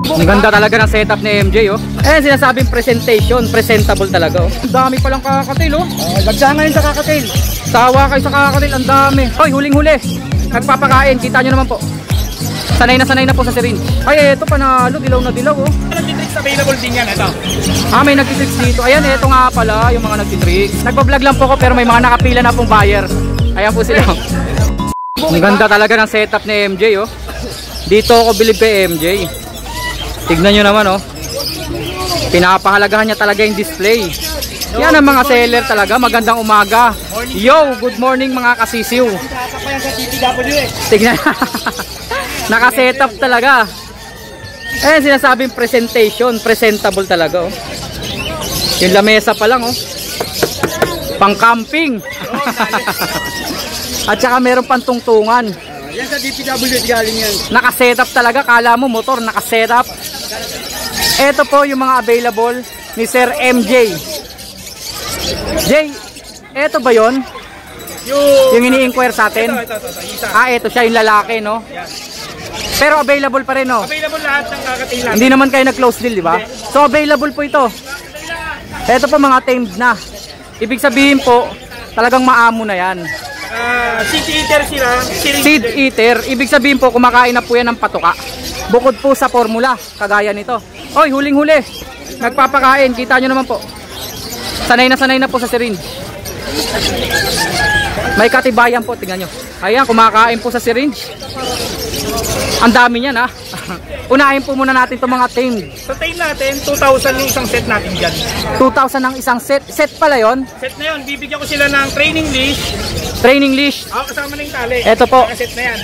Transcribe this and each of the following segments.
Ang ganda talaga ng setup ni MJ, oh. Sinasabing presentation, presentable talaga, oh. Ang dami palang kakatail, oh. Lagsa ngayon sa kakatail. Sawa kayo sa kakatail, ang dami. Hoy, huling-huli. Nagpapakain, kita nyo naman po. Sanay na po sa syringe. Ay, eto panalo, dilaw na dilaw, oh. Nagtitricks available din yan, ito. May nagtitricks dito. Ayan, eto nga pala, yung mga nagtitricks. Nagpa-vlog lang po ko, pero may mga nakapila na pong buyer. Ayan po sila. Ang ganda talaga ng setup ni MJ, oh. Dito ako bilib kay MJ. Tignan nyo naman, oh. Pinapahalagahan niya talaga yung display. Yan ang mga seller talaga. Magandang umaga. Yo, good morning mga kasisiw. Tignan. Naka-setup talaga. Sinasabing presentation, presentable talaga, oh. Yung lamesa pa lang, oh. Pang-camping. At saka meron pang tungtungan. Yan sa DPWH galing yan. Naka-setup talaga. Kala mo motor, naka-setup. Ito po yung mga available ni Sir MJ. Jay, eto ba yon? Yung ini-inquire sa atin? Ito siya yung lalaki, no? Pero available pa rin, no? Available lahat ng kakatail natin. Hindi naman kayo nag-close deal, di ba? So available po ito. Ito po mga tamed na. Ibig sabihin po, talagang maamo na yan. Seed eater sila. Seed eater, ibig sabihin po kumakain na po yan ng patuka. Bukod po sa formula, kagaya nito. Oy, huling-huli. Nagpapakain, kita nyo naman po. Sanay na po sa syringe. May katibayan po, tingnan nyo. Ayan, kumakain po sa syringe. Ang dami niyan, ha. Unahin po muna natin itong mga tame. Sa tame natin, 2,000 yung isang set natin dyan. 2,000 ang isang set. Set pala yon. Set na yun, bibigyan ko sila ng training leash. Training leash. Kasama na yung tali. Ito po. Set na yan.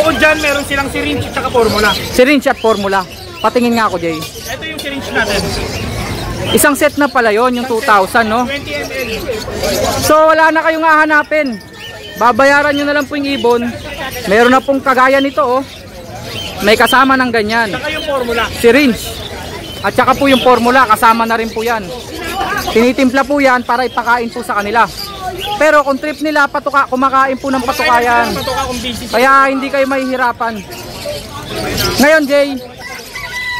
Bukod dyan, meron silang syringe at saka formula. Syringe at formula. Patingin nga ako, Jay. Ito yung syringe natin. Isang set na pala yon, yung 2,000, no? 20 ml. So wala na kayong hahanapin. Babayaran nyo na lang po yung ibon. Meron na pong kagaya nito, oh. May kasama ng ganyan. Saka yung formula. Syringe. At saka po yung formula, kasama na rin po yan. Tinitimpla po yan para ipakain po sa kanila. Pero kung trip nila patuka, kumakain po ng patuka yan. Kaya hindi kayo mahihirapan. Ngayon, Jay,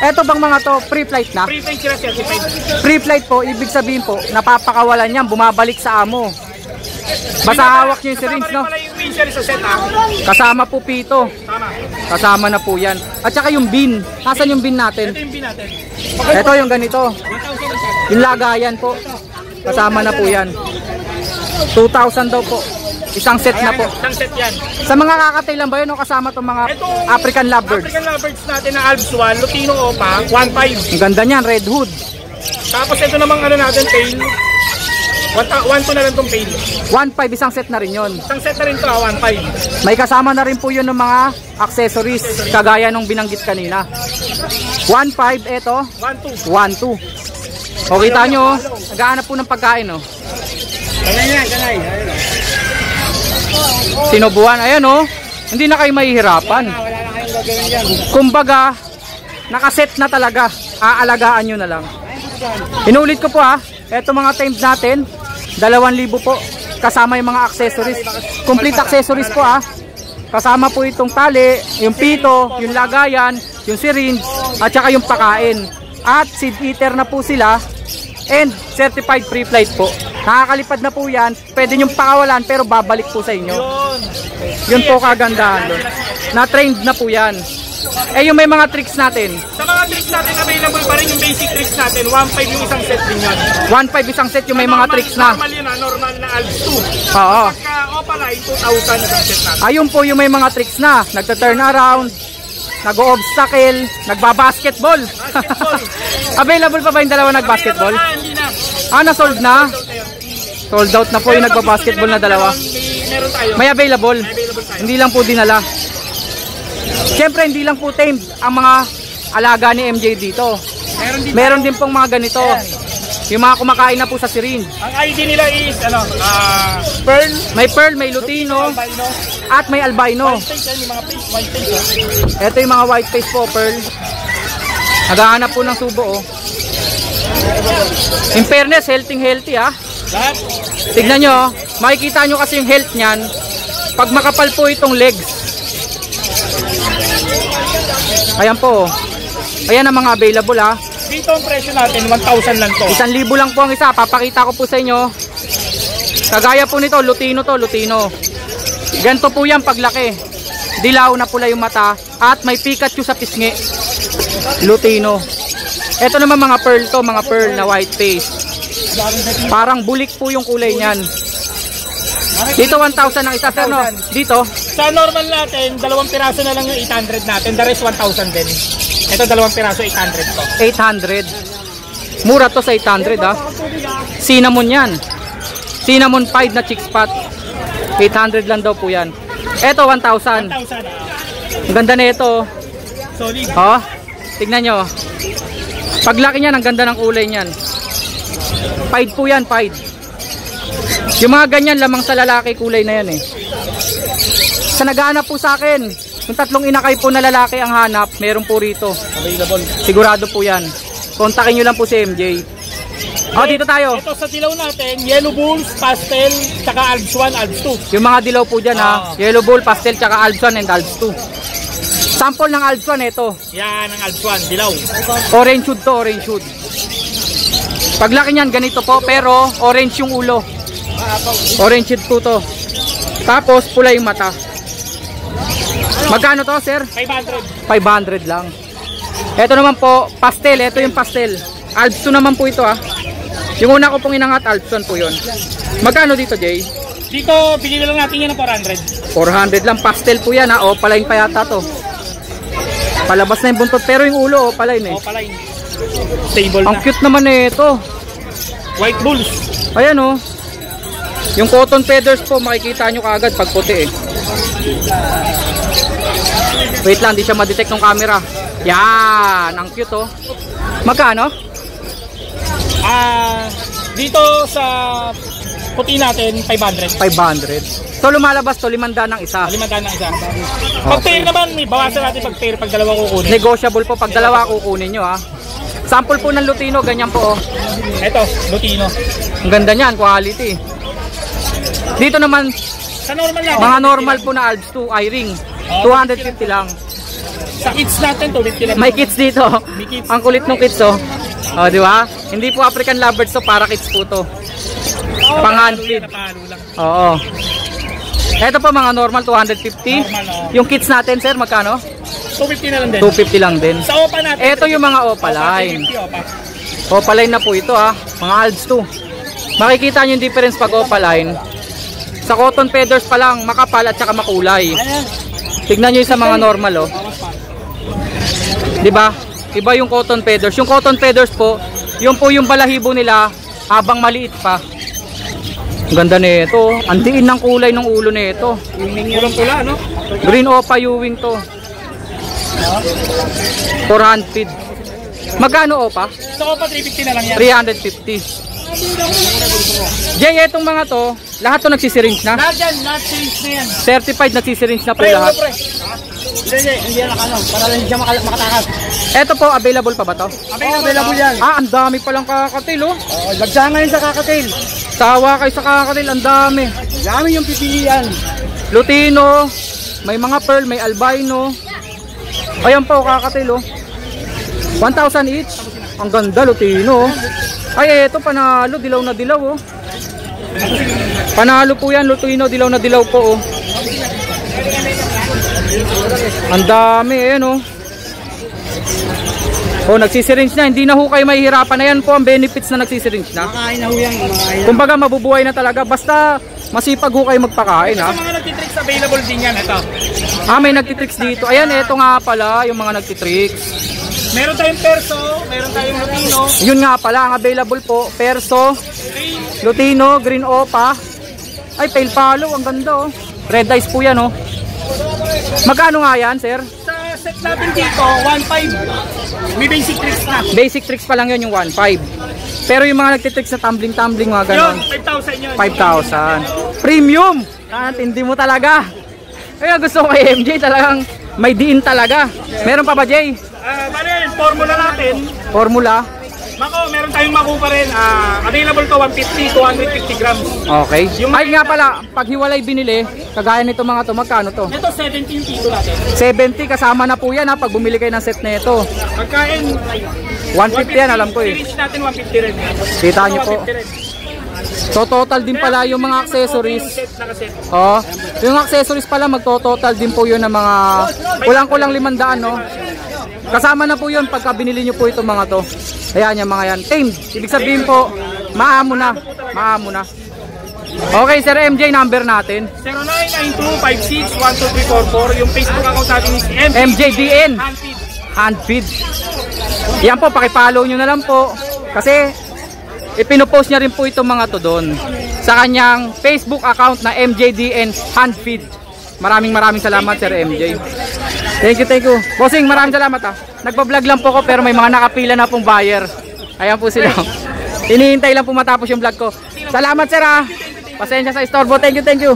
eto bang mga to, pre-flight na? Pre-flight sila, certified. Pre-flight po, ibig sabihin po, napapakawalan yan, bumabalik sa amo. Basta hawak nyo yung syringe, no? Kasama po pito. Kasama na po yan. At saka yung bin. Nasaan yung bin natin? Ito yung bin natin. Ito yung ganito. Yung lagayan po. Kasama na po yan. 2,000 daw po. Isang set na po. Isang set yan. Sa mga kakatail lang ba yun o kasama itong mga African lovebirds? African lovebirds natin na Alps 1, Lutino Opa, 1.5. Ang ganda niyan, red hood. Tapos ito namang ano natin, tail. 1.2 na lang itong tail. 1.5 isang set na rin yun. Isang set na rin ito, 1.5. May kasama na rin po yun ng mga accessories, kagaya nung binanggit kanina. 1.5, eto. 1.2. 1.2. O kita nyo, naghahanap po ng pagkain, oh. Kanay yan, kanay. Sinubuan, ayan, oh. Hindi na kayo mahihirapan. Wala na kayong gagawin dyan. Kumbaga, nakaset na talaga. Aalagaan nyo na lang. Inulit ko po, ha. Eto mga times natin, 2,000 po. Kasama yung mga accessories. Complete accessories po, ha. Kasama po itong tali, yung pito, yung lagayan, yung syringe, at saka yung pakain. At seed eater na po sila. And certified pre-flight po. Nakakalipad na po yan. Pwede nyong pakawalan pero babalik po sa inyo. Yun po kagandahan doon. Na-trained na po yan. Yung may mga tricks natin. Sa mga tricks natin, available pa rin yung basic tricks natin. 1.5 yung isang set din yan. 1.5 isang set yung may mga tricks na. Normal yun, normal na Alps 2. Oo. Pagka Opaline, 2,000 isang set natin. Ayun po yung may mga tricks na. Nagta-turn around, nag-o-obstacle, nagba-basketball. Available pa ba yung dalawa nag-basketball? Hindi na. Na-sold na? Sold out na po yung nagba-basketball na dalawa. Meron tayo. May available. Hindi lang po dinala. Siyempre hindi lang po tamed ang mga alaga ni MJ dito. Meron din pong mga ganito. Yung mga kumakain na po sa syringe. Ang ID nila is pearl. May pearl, may lutino, at may albino. Ito yung mga white face po, pearl. Naghahanap po ng subo, oh. In fairness, healthy ha. Tignan nyo, makikita nyo kasi yung health nyan pag makapal po itong legs. Ayan po, Ayan ang mga available ha. Dito ang presyo natin, 1,000 lang to. 1,000 lang po ang isa. Papakita ko po sa inyo. Kagaya po nito, Lutino to, Lutino. Ganto po yan paglaki. Dilaw na pula yung mata at may Pikachu sa pisngi. Lutino. Ito naman mga pearl to, mga pearl na white face. Parang bulik po yung kulay niyan. Dito 1,000 ang isa, sir, no? Dito Sa normal natin, 2 piraso na lang yung 800 natin. The rest 1,000 din. Ito 2 piraso, 800 to. 800. Mura to sa 800 ha. Cinnamon yan. Cinnamon 5 na chick spot. 800 lang daw po yan. Ito 1,000. 1,000. Ang ganda na ito. Solid. Oh, tignan nyo. Paglaki niyan, ang ganda ng kulay niyan. Pied po yan, pied. Yung mga ganyan, lamang sa lalaki kulay na yan eh. Sa naghahanap po sa akin, yung 3 inakay po na lalaki ang hanap, meron po rito. Available. Sigurado po yan. Kontakin nyo lang po si MJ. Oh, dito tayo. Ito sa dilaw natin, Yellow Bulls, Pastel, tsaka Alps 1, Alps 2. Yung mga dilaw po dyan ha. Yellow Bull, Pastel, tsaka Alps 1 and Alps 2. Sample ng Alps 1 ito. Yan ang Alps 1, dilaw. Orange hood to, orange hood. Paglaki niyan ganito po, pero orange yung ulo. Orange hood po to. Tapos pula yung mata. Magkano to, sir? 500. 500 lang. Ito naman po, pastel. Ito yung pastel. Alps 2 naman po ito ah. Yung una ko pong inangat, Alps 1 po yun. Magkano dito, Jay? Dito, bigyan lang natin yan ng 400. 400 lang. Pastel po yan ah. O, palain pa yata to. Palabas na yung buntot. Pero yung ulo, o, palain eh. O, palain. Stable Ang na. cute naman eh ito. White Bulls. Ayan oh. Yung cotton feathers po, makikita nyo kaagad pag puti eh. Wait lang, di siya ma-detect ng camera. Yan, ang cute oh. Magkano? Dito sa puti natin, 500. 500. So lumalabas to, 500 ng isa. 500 na isa. Pag pair naman, may bawasan natin pag pair, pag dalawa kukunin. Negotiable po pag dalawa kukunin nyo ha. Sample po ng Lutino, ganyan po oh. Ito, Lutino. Ang ganda niyan, quality. Dito naman, Sa normal natin, mga normal po na Alps 2, eye-ring. 250 lang. sa kids natin, 250 lang. May kids dito. May kids. Ang kulit ng kids oh. Oh, di ba? Hindi po African lovebirds to, para kids po to. Pang-hand feed. Napalo lang. Oo. Ito po mga normal 250. Normal, Yung kids natin, sir, magkano? 250 na lang din. 250 lang din. Sa OPA natin. Ito yung mga opaline. 250 OPA. Opaline na po ito ah. Mga Alps 2. Makikita nyo yung difference pag opaline. Sa cotton feathers pa lang, makapal at saka makulay. Tignan nyo yung sa mga normal oh. Diba? Iba yung cotton feathers. Yung cotton feathers po, yung po yung balahibo nila habang maliit pa. Ang ganda nito. Ang diin ng kulay ng ulo nito. Kulang pula, no? Green Opa Ewing to. 400. Magkano Opa? Sa OPA, 350 na lang yan. 350. Jay, etong mga to, lahat to nagsisiringe na? Lahat yan, lahat change na yan. Certified nagsisiringe na po Pre, lahat. pre. Hindi yan nakano, para lang siya makatakas. Eto po, available pa ba to? Available yan. Ah, ang dami palang kakatil oh. Lagsa ngayon sa kakatil. Sawa kayo sa kakatil, ang dami. Dami yung pipilian. Lutino, may mga pearl, may albino. Ayan po, kakatil oh. 1,000 each. Ang ganda, Lutino oh. Ay, eto panalo, dilaw na dilaw oh. Panalo po yan, Lutino, dilaw na dilaw po oh. Ang dami, ayan oh. Oh, nagsisiringe na, hindi na ho kayo mahihirapan na yan po ang benefits na nagsisiringe na. Makain na ho yan. Kumbaga mabubuhay na talaga, basta masipag ho kayo magpakain ha. Sa mga nagtitricks, available din yan. Ito. Ah, may nagtitricks dito. Ayan, eto nga pala yung mga nagtitricks. Meron tayong perso, meron tayong Lutino. Yun nga pala, ang available po, perso, Lutino, green opa. Ay, tail palo, ang ganda oh. Red eyes po yan oh. Magkano nga yan, sir? Sa set natin dito, 1.5. May basic tricks na. Basic tricks pa lang yun, yung 1.5. Pero yung mga nagtitricks na tumbling-tumbling, mga ganon, Yun, 5,000 yun. 5,000. Premium! Ah, hindi mo talaga. Kaya gusto ko kay MJ, talagang may diin talaga. Meron pa ba, Jay? Bale, formula natin. Formula? Mako, meron tayong Mako pa rin. Available to 150, 250 grams. Okay. Ay nga pala, pag hiwalay binili, kagaya nito mga to, magkano to? Ito 17 kilo natin. 70 kasama na po yan ha, pag bumili kayo ng set na ito. Pagkain, 150 yan, alam ko eh. Finish natin 150 rin. Kita nyo po. 150 rin. So total din pala yung mga accessories. Oh, yung accessories pala magto-total din po yun ng mga kulang-kulang 500 no. Kasama na po yun pagka binili nyo po itong mga to. Ayan yung mga yan. Tamed. Ibig sabihin po, maamo na. Maamo na. Okay, Sir MJ, number natin. 0992561234. Yung Facebook account natin is MJDN Handfeed. Handfeed. Yan po, pakipollow nyo na lang po. Kasi ipinopost niya rin po itong mga to doon sa kanyang Facebook account na MJDN Handfeed. Maraming salamat, Sir MJ. Thank you. Bossing, maraming salamat ha. Nagpa-vlog lang po ko pero may mga nakapila na pong buyer. Ayan po sila. Hinihintay lang po matapos yung vlog ko. Salamat, sir ha. Pasensya sa istorbo. Thank you.